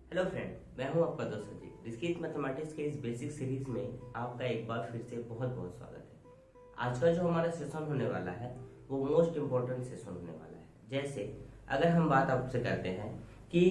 Hello friend, मैं हूं आपका दोस्त अजीत। डिस्क्रीट मैथमेटिक्स के इस बेसिक सीरीज में आपका एक बार फिर से बहुत बहुत स्वागत है। आज का जो हमारा सेशन होने वाला है वो मोस्ट इम्पोर्टेंट सेशन होने वाला है। जैसे अगर हम बात आपसे करते हैं कि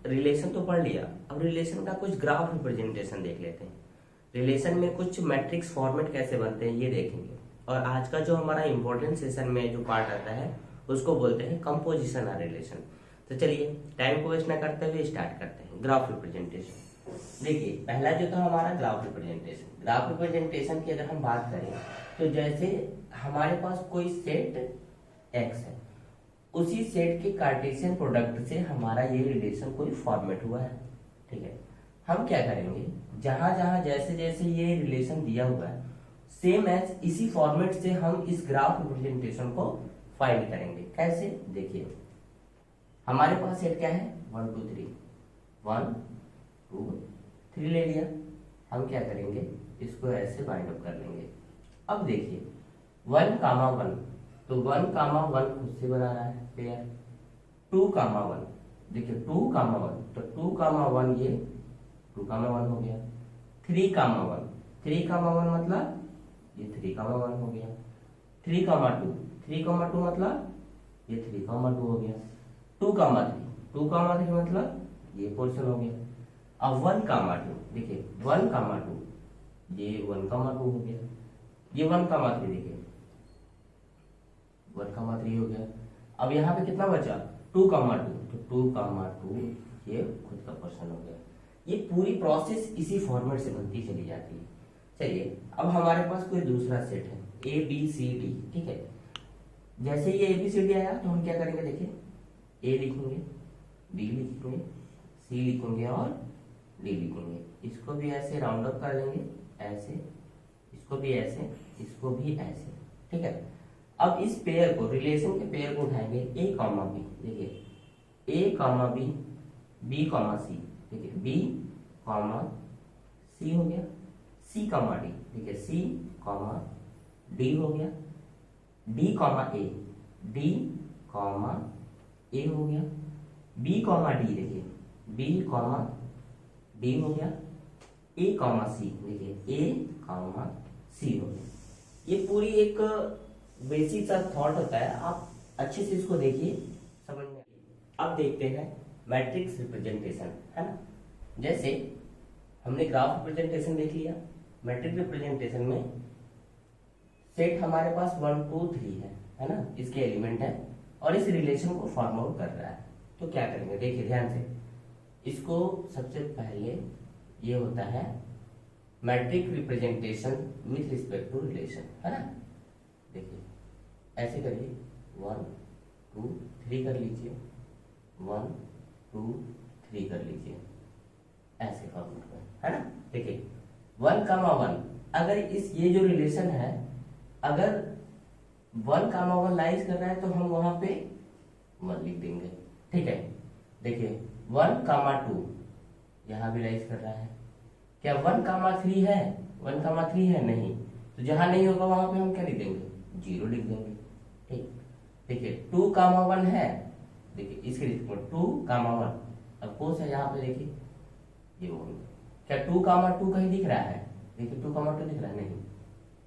रिलेशन तो पढ़ लिया, अब रिलेशन का कुछ ग्राफ रिप्रेजेंटेशन देख लेते हैं। रिलेशन में कुछ मैट्रिक्स फॉर्मेट कैसे बनते हैं ये देखेंगे। और आज का जो हमारा इम्पोर्टेंट सेशन में जो पार्ट आता है उसको बोलते हैं कंपोजिशन और रिलेशन। तो चलिए टाइम को वेस्ट ना करते हुए स्टार्ट करते हैं। ग्राफ रिप्रेजेंटेशन देखिए, पहला जो था हमारा ग्राफ रिप्रेजेंटेशन। ग्राफ रिप्रेजेंटेशन की अगर हम बात करें तो जैसे हमारे पास कोई सेट एक्स है, उसी सेट के कार्टेशियन प्रोडक्ट से हमारा ये रिलेशन कोई फॉर्मेट हुआ है। ठीक है, हम क्या करेंगे, जहां जहां जैसे जैसे ये रिलेशन दिया हुआ है सेम एज इसी फॉर्मेट से हम इस ग्राफ रिप्रेजेंटेशन को फाइंड करेंगे। कैसे, देखिए हमारे पास सेट क्या है, 1 2 3, 1 2 3 ले लिया। हम क्या करेंगे, इसको ऐसे बाइंड अप कर लेंगे। अब देखिए 1 कामा 1, तो 1 कामा 1 खुद से बना रहा है पेयर। 2 कामा 1, देखिए 2 कामा 1, तो 2 कामा 1 ये 2 कामा 1 हो गया। 3 कामा 1, 3 कामा 1 मतलब ये 3 कामा 1 हो गया। 3 कामा 2, 3 कामा 2 मतलब ये 3 कामा 2 हो गया। 2 कामा 3, 2 कामा 3 मतलब ये पोर्शन हो गया। अब 1 कामा 2, देखिए 1 कामा 2 ये 1 कामा 2 हो गया। ये 1 कामा 3 देखिए 1 कामा 3 हो गया। अब यहाँ पे कितना बचा, 2 कामा 2, तो 2 कामा 2 ये खुद का पोर्शन हो गया। ये पूरी प्रोसेस इसी फॉर्मेट से बनती चली जाती है। चलिए अब हमारे पास कोई दूसरा सेट है ए बी सी डी। ठीक है, जैसे ये ए बी सी डी आया तो हम क्या करेंगे, देखिए ए लिखेंगे, बी लिखेंगे, सी लिखेंगे और डी लिखेंगे। इसको भी ऐसे राउंड अप कर लेंगे, ऐसे, इसको भी ऐसे, इसको भी ऐसे। ठीक है, अब इस पेयर को, रिलेशन के पेयर को उठाएंगे ए कॉमा बी। देखिए ए कॉमा बी, बी कॉमा सी, देखिए बी कॉमा सी हो गया। सी कॉमा डी, देखिए सी कॉमा डी हो गया। डी कॉमा ए, डी कॉमा ए हो गया। बी कॉमा डी, देखिए बी कॉमा डी हो गया। ए कॉमा सी, देखिए ए कॉमा सी हो गया। ये पूरी एक बेसिक सा थॉट होता है, आप अच्छे से इसको देखिए, समझ में। अब देखते हैं मैट्रिक्स रिप्रेजेंटेशन, है ना। जैसे हमने ग्राफ रिप्रेजेंटेशन देख लिया, मैट्रिक्स रिप्रेजेंटेशन में सेट हमारे पास 1 2 3 है ना, इसके एलिमेंट है और इस रिलेशन को फॉर्म आउट कर रहा है। तो क्या करेंगे, देखिए ध्यान से, इसको सबसे पहले ये होता है matrix representation with respect to relation, है ना। देखिए ऐसे करिए, 1 2 3 कर लीजिए, 1 2 3 कर लीजिए, ऐसे फॉर्मेट में, है ना। देखिए 1 कामा 1, अगर इस ये जो रिलेशन है, अगर 1 कामा 1 लाइज कर रहा है तो हम वहां पे 1 लिख देंगे। ठीक है, देखिए 1 कामा 2 यहां भी लाइज कर रहा है। क्या 1 कामा 3 है, 1 कामा 3 है, नहीं, तो जहां नहीं होगा वहां पे हम क्या लिख देंगे, 0 लिख देंगे। ठीक, देखिए 2 कामा 1 है, देखिए इसके रिस्पेक्ट 2 कामा 1, अब कोस है यहाँ पे, देखिए ये 1। क्या 2 कामा 2 कहीं दिख रहा है, देखिए 2 कामा 2 दिख रहा है, नहीं,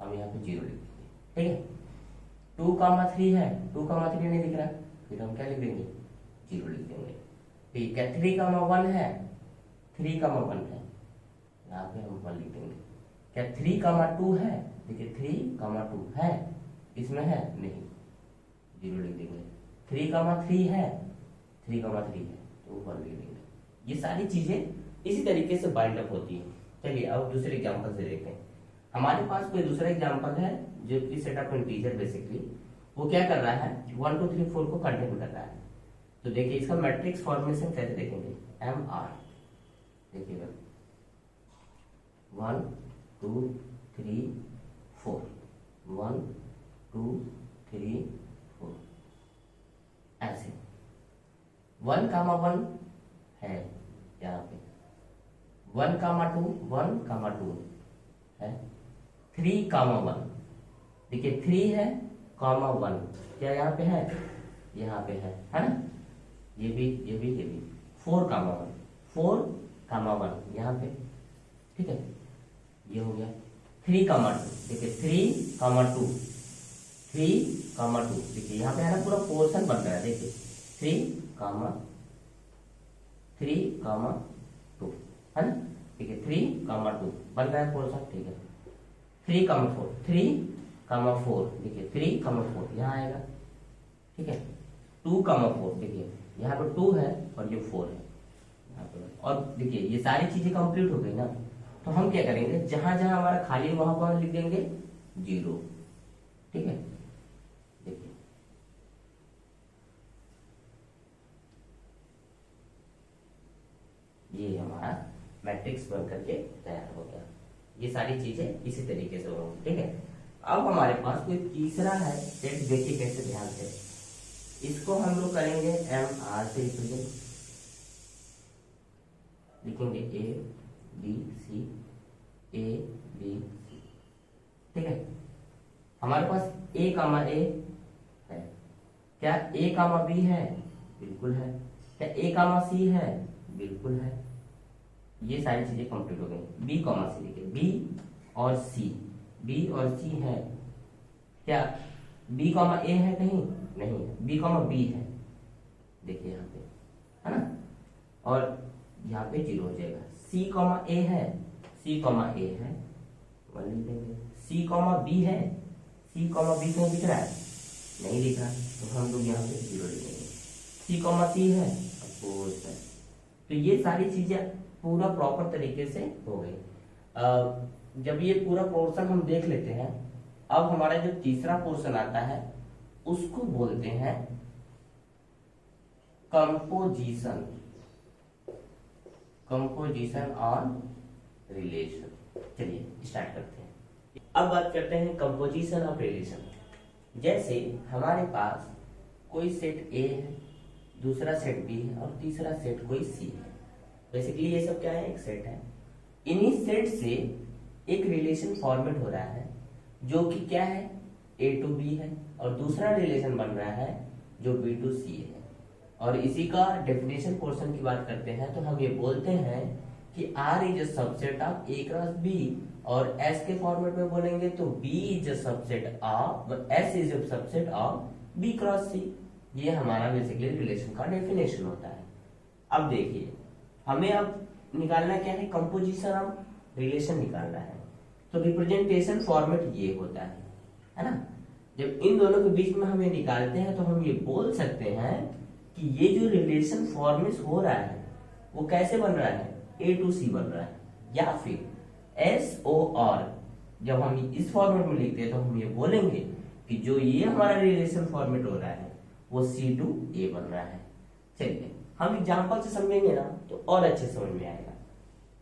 हम यहाँ पे 0 लिख देंगे। ठीक है, 2 कामा 3 है, 2 कामा 3 नहीं दिख रहा, फिर हम क्या लिख देंगे, 0 लिख देंगे। ठीक है, 3 कामा 1 है, 3 कामा 1 है, यहाँ पे हम 1 लिख देंगे। क्या 3 कामा 2 है, देखिए 3 कामा 2 है, इसमें है, नहीं, 0 लिख देंगे। 3 कामा 3 है, 3 कामा 3 है, तो 1 लिख देंगे। ये सारी चीजें इसी तरीके से बाइंड अप होती है। चलिए अब दूसरे एग्जांपल से देखते हैं। हमारे पास कोई दूसरा एग्जांपल है जो कि सेट ऑफ इंटीजर, बेसिकली वो क्या कर रहा है, 1 2 3 4 को कंटेन कर रहा है। तो देखिए इसका मैट्रिक्स फॉर्मेशन कैसे देखेंगे, एम आर, देखिएगा 1 2 3 4, 1 2 3 4, ऐसे 1 कामा 1 है यहाँ पे, 1 कामा 2, 1 कामा 2 है, 3 कामा 1, देखिए 3 है कामा 1, क्या यहाँ पे है, यहाँ पे है ना, ये भी 4 कामा 1, 4, 1 यहाँ पे, ठीक है, ये हो गया 3, 2, देखिए 3, 2, 3, 2, देखिए यहाँ पे है ना पूरा पोर्शन बन रहा है, देखिए 3, 2 है ना, ठीक है 3, 2 बन रहा है पोर्शन, ठीक है 3, 4, देखिए 3, 4 यहाँ आएगा, ठीक है 2, 4 देखिए यहाँ पे 2 है और ये 4 है यहाँ पे, और देखिए ये सारी चीजें कंप्लीट हो गई ना, तो हम क्या करेंगे, जहां जहां हमारा खाली वहां पर लिख देंगे 0, ठीक है, देखिए ये हमारा मैट्रिक्स बन करके तैयार हो गया। ये सारी चीजें इसी तरीके से होंगी, ठीक है। अब हमारे पास कोई तीसरा है सेट, देखिए कैसे, ध्यान से इसको हम लोग करेंगे MR से रिप्रेजेंट, लिखेंगे ABC, ठीक है। हमारे पास A, A है, क्या A, B है? बिल्कुल है। क्या A, C है? बिल्कुल है। ये सारी चीजें कंप्लीट हो गई। B, C देखिए, B और C है। क्या B, A है कहीं? नहीं है। B, B है, देखिए यहाँ पे, है ना, और यहाँ पे 0 हो जाएगा। C, A है, C, A है, 1 लिख देंगे। C, B है, C, B क्यों दिख रहा है? नहीं दिख रहा, तो हम लोग यहाँ पे 0 लिखेंगे। C, C है, अपोज है। तो ये सारी चीजें पूरा प्रॉपर तरीके से हो गई। जब ये पूरा पोर्शन हम देख लेते हैं, अब हमारा जो तीसरा पोर्शन आता है उसको बोलते हैं कंपोजिशन ऑन रिलेशन। चलिए स्टार्ट करते हैं। अब बात करते हैं कंपोजिशन ऑफ रिलेशन। जैसे हमारे पास कोई सेट A है, दूसरा सेट B है और तीसरा सेट कोई C है। बेसिकली ये सब क्या है? एक सेट है। इन्हीं सेट से एक रिलेशन फॉर्मेट हो रहा है जो कि क्या है? A to B है, और दूसरा रिलेशन बन रहा है जो B to C है। और इसी का डेफिनेशन पोर्शन की बात करते हैं तो हम ये बोलते हैं कि R is a subset of A cross B, और S के फॉर्मेट में बोलेंगे तो B is a subset of, S is a subset of B cross C। ये हमारा बेसिकली रिलेशन का डेफिनेशन होता है। अब देखिए, हमें अब निकालना क्या है? कंपोजिशन ऑफ रिलेशन निकालना है। तो रिप्रेजेंटेशन फॉर्मेट ये होता है ना। जब इन दोनों के बीच में हम ये निकालते हैं तो हम ये बोल सकते हैं कि ये जो रिलेशन फॉर्मेट हो रहा है वो कैसे बन रहा है? A to C बन रहा है, या फिर SOR। जब हम इस फॉर्मेट में लिखते हैं तो हम ये बोलेंगे कि जो ये हमारा रिलेशन फॉर्मेट हो रहा है वो C to A बन रहा है। चलिए हम एग्जांपल से समझेंगे ना तो और अच्छे समझ में आएगा।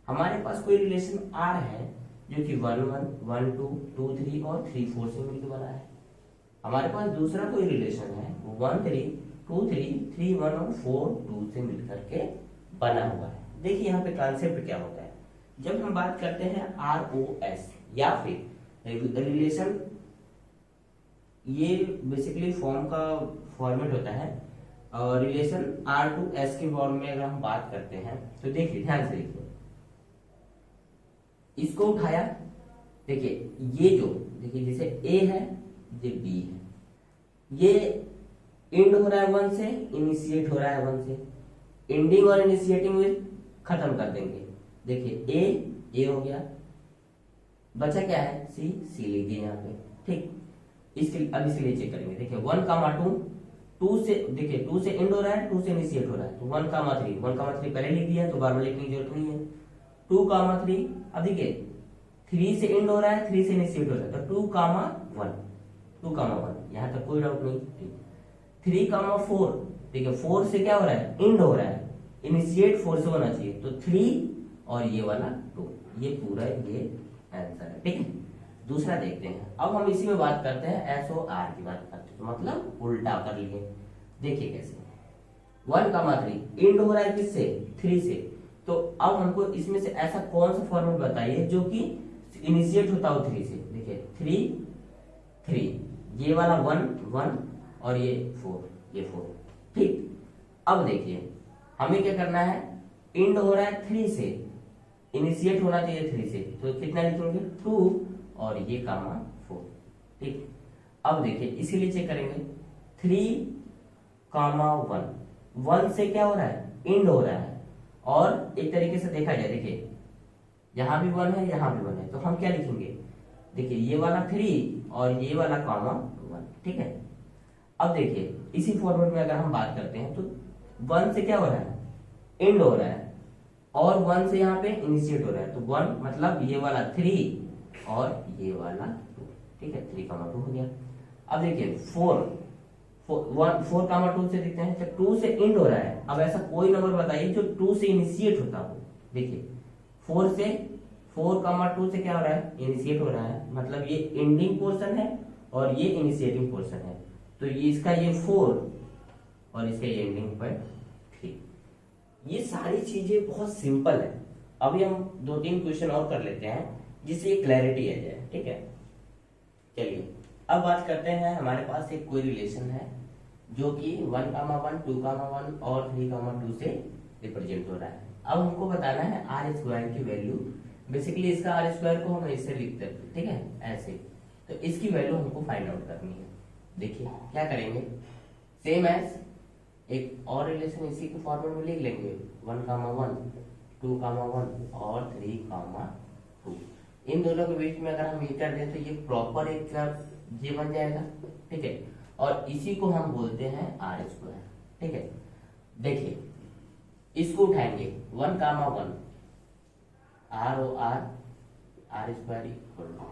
हमारे पास कोई रिलेशन R है जो कि 1 1 1 2 2 3 और 3 4 से मिलकर बना है। हमारे पास दूसरा कोई रिलेशन है वो 1 3 2 3 3 1 और 4 2 से मिलकर के बना हुआ है। देखिए यहाँ पे कॉन्सेप्ट क्या होता है। जब हम बात करते हैं ROS या फिर रिलेशन, ये बेसिकली फॉर्म का फॉर्मेट होता है, और रिलेशन R to S के फॉर्म में अगर हम बात करते हैं तो देखिए ध्यान से देखिए, इसको उठाया, देखिए ये जो देखिए जैसे A है ये B है, ये एंड हो रहा है 1 से, इनिशिएट हो रहा है 1 से, एंडिंग और इनिशिएटिंग में खत्म कर देंगे। देखिए A हो गया, बचा क्या है? C लिख दिए यहाँ पे, ठीक। अब इसलिए चेक करेंगे, देखिए 1, 2 से, देखिए 2 से एंड हो रहा है, 2 से इनिशिएट हो रहा है, तो 1, 3 पहले लिख दिया तो बार बार लिखने की जरूरत नहीं है। 2, 3, अब देखिए 3 से एंड हो रहा है, 3 से इनिशिएट हो रहा है, तो 2, 1 यहाँ तक कोई डाउट नहीं, ठीक। 3, 4, देखिए 4 से क्या हो रहा है? एंड हो रहा है, इनिशिएट 4 से होना चाहिए, तो 3 और ये वाला 2, ये पूरा ये आंसर है, ठीक है। दूसरा देखते हैं। अब हम इसी में बात करते हैं SOR की बात करते हैं, मतलब उल्टा कर लिए। देखिए कैसे 1, 3 एंड हो रहा है किससे? 3 से, तो अब हमको इसमें से ऐसा कौन सा फॉर्मेट बताइए जो कि इनिशिएट होता हो 3 से। देखिए 3 ये वाला 1 और ये 4 ठीक। अब देखिए हमें क्या करना है? इंड हो रहा है 3 से, इनिशिएट होना चाहिए 3 से, तो कितना लिखेंगे 2 और ये कामा 4। ठीक, अब देखिए इसीलिए चेक करेंगे 3 कामा 1 से क्या हो रहा है, इंड हो रहा है। और एक तरीके से देखा जाए, देखिए यहां भी 1 है, यहां भी 1 है, तो हम क्या लिखेंगे, देखिए ये वाला 3 और ये वाला कामा 1। ठीक है, अब देखिए इसी फॉर्मेट में अगर हम बात करते हैं तो 1 से क्या हो रहा है, एंड हो रहा है, और 1 से यहाँ पे इनिशिएट हो रहा है, तो 1 मतलब ये वाला 3 और ये वाला 2। ठीक है, 3 कामा 2 हो गया। अब देखिए 4 कामा 2 से देखते हैं, 2 से एंड हो रहा है। अब ऐसा कोई नंबर बताइए जो 2 से इनिशिएट होता हो। देखिए 4 कामा 2 से क्या हो रहा है, इनिशिएट हो रहा है, मतलब ये एंडिंग पोर्शन है और ये इनिशिएटिंग पोर्शन है, तो ये इसका ये 4 और इसका ये एंडिंग पर 3। ये सारी चीजें बहुत सिंपल है। अभी हम 2-3 क्वेश्चन और कर लेते हैं जिससे क्लैरिटी आ जाए। ठीक है, चलिए अब बात करते हैं, हमारे पास एक कोई रिलेशन है जो कि 1 कामा 1, 2 कामा 1 और 3 कामा 2 से रिप्रेजेंट हो रहा है। अब हमको बताना है आर स्क्वायर की वैल्यू। बेसिकली इसका आर स्क्वायर को हम ऐसे लिखते हैं, ठीक है, ऐसे, तो इसकी वैल्यू हमको फाइंड आउट करनी है। देखिए क्या करेंगे, सेम एज एक और रिलेशन इसी के फॉर्मेट में लिख लेंगे, 1 कामा 1, 2 कामा 1 और 3 कामा 2। इन दोनों के बीच में अगर हम ये कर दें तो ये प्रॉपर एक ये बन जाएगा। ठीक है, और इसी को हम बोलते हैं आर स्क्वायर। ठीक है, देखिए इसको उठाएंगे 1 comma 1, R O R square equal to,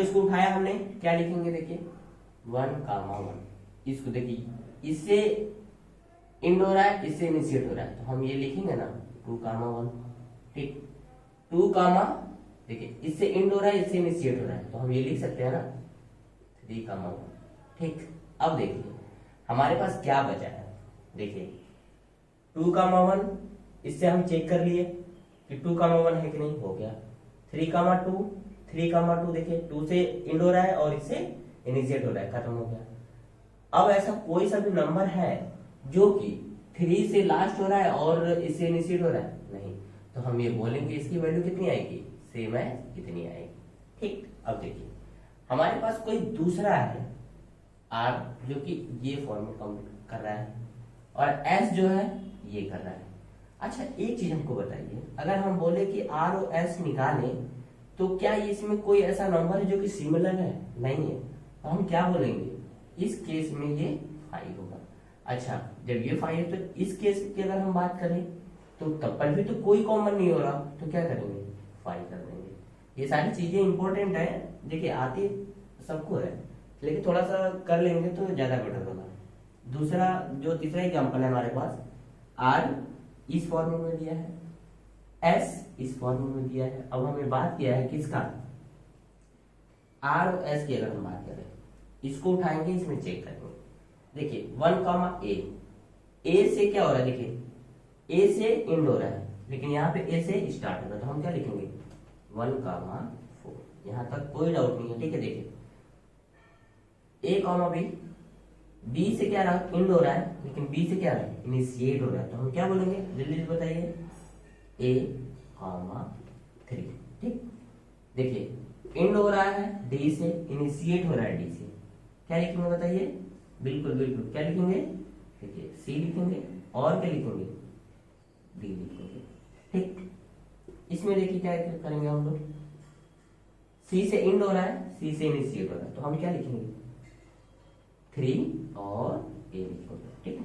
इसको उठाया हमने, क्या लिखेंगे, देखिए 1 कामा 1, इसको देखिए इससे इंड हो रहा है, इससे इनिशिएट हो रहा है, तो हम ये लिखेंगे ना 2 कामा 1। ठीक, 2 कामा, देखिए इससे इंड हो रहा है, इससे इनिशिएट हो रहा है, तो हम ये लिख सकते हैं ना 3 कामा 1। ठीक, अब देखिए हमारे पास क्या बचा है, देखिए 2 कामा 1, इससे हम चेक कर लिए कि 2 कामा 1 है कि नहीं, हो गया। 3 कामा 2, देखिए 2 से इंड हो रहा है और इससे इनिशिएट हो रहा है, खत्म हो गया। अब ऐसा कोई सा भी नंबर है जो कि 3 से लास्ट हो रहा है और इससे इनिशिएट हो रहा है, नहीं, तो हम ये बोलेंगे इसकी वैल्यू कितनी आएगी, सेम है, कितनी आएगी। ठीक, अब देखिए हमारे पास कोई दूसरा है आर जो कि ये फॉर्मेट कंप्लीट कर रहा है और एस जो है ये कर रहा है। अच्छा एक चीज हमको बताइए, अगर हम बोले कि आर और एस निकालें तो क्या इसमें कोई ऐसा नंबर है जो कि सिमिलर है, नहीं है, तो हम क्या बोलेंगे, इस केस में ये 5 होगा। अच्छा जब ये 5 है तो इस केस की अगर हम बात करें तो तब पर भी तो कोई कॉमन नहीं हो रहा, तो क्या करेंगे, 5 कर देंगे। ये सारी चीजें इंपॉर्टेंट है, देखिए आती सबको है, लेकिन थोड़ा सा कर लेंगे तो ज्यादा बेटर होगा। दूसरा जो तीसरा एग्जाम्पल है हमारे पास, आर इस फॉर्मूले में दिया है, एस इस फॉर्मूले में दिया है। अब हमें बात किया है किसका, आर और एस की अगर हम बात करें, इसको उठाएंगे, इसमें चेक करेंगे। देखिए 1 कामा ए से क्या हो रहा है, देखिए ए से एंड हो रहा है, लेकिन यहाँ पे ए से स्टार्ट हो रहा है, तो हम क्या लिखेंगे 1 कामा 4। यहाँ तक कोई डाउट नहीं है। ठीक है, देखिए ए कामा बी से क्या रहा, एंड हो रहा है, लेकिन बी से क्या रहा है, इनिशिएट हो रहा है, तो हम क्या बोलेंगे, जल्दी से बताइए, ए कामा 3। ठीक, देखिए एंड हो रहा है डी से, इनिशिएट हो रहा है डी से, क्या लिखेंगे बताइए, बिल्कुल क्या लिखेंगे, देखिए सी लिखेंगे और क्या लिखेंगे, डी लिखेंगे। ठीक, इसमें देखिए क्या करेंगे हम लोग, सी से एंड हो रहा है, सी से इनिशिएट हो रहा है, तो हम क्या लिखेंगे 3 और ए लिखेंगे। ठीक है,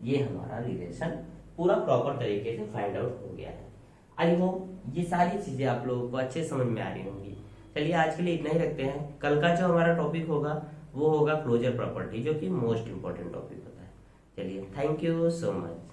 ये हमारा रिलेशन पूरा प्रॉपर तरीके से फाइंड आउट हो गया है। आई होप ये सारी चीजें आप लोगों को अच्छे समझ में आ रही होंगी। चलिए आज के लिए इतना ही रखते हैं, कल का जो हमारा टॉपिक होगा वो होगा क्लोजर प्रॉपर्टी, जो कि मोस्ट इंपॉर्टेंट टॉपिक होता है। चलिए, थैंक यू सो मच।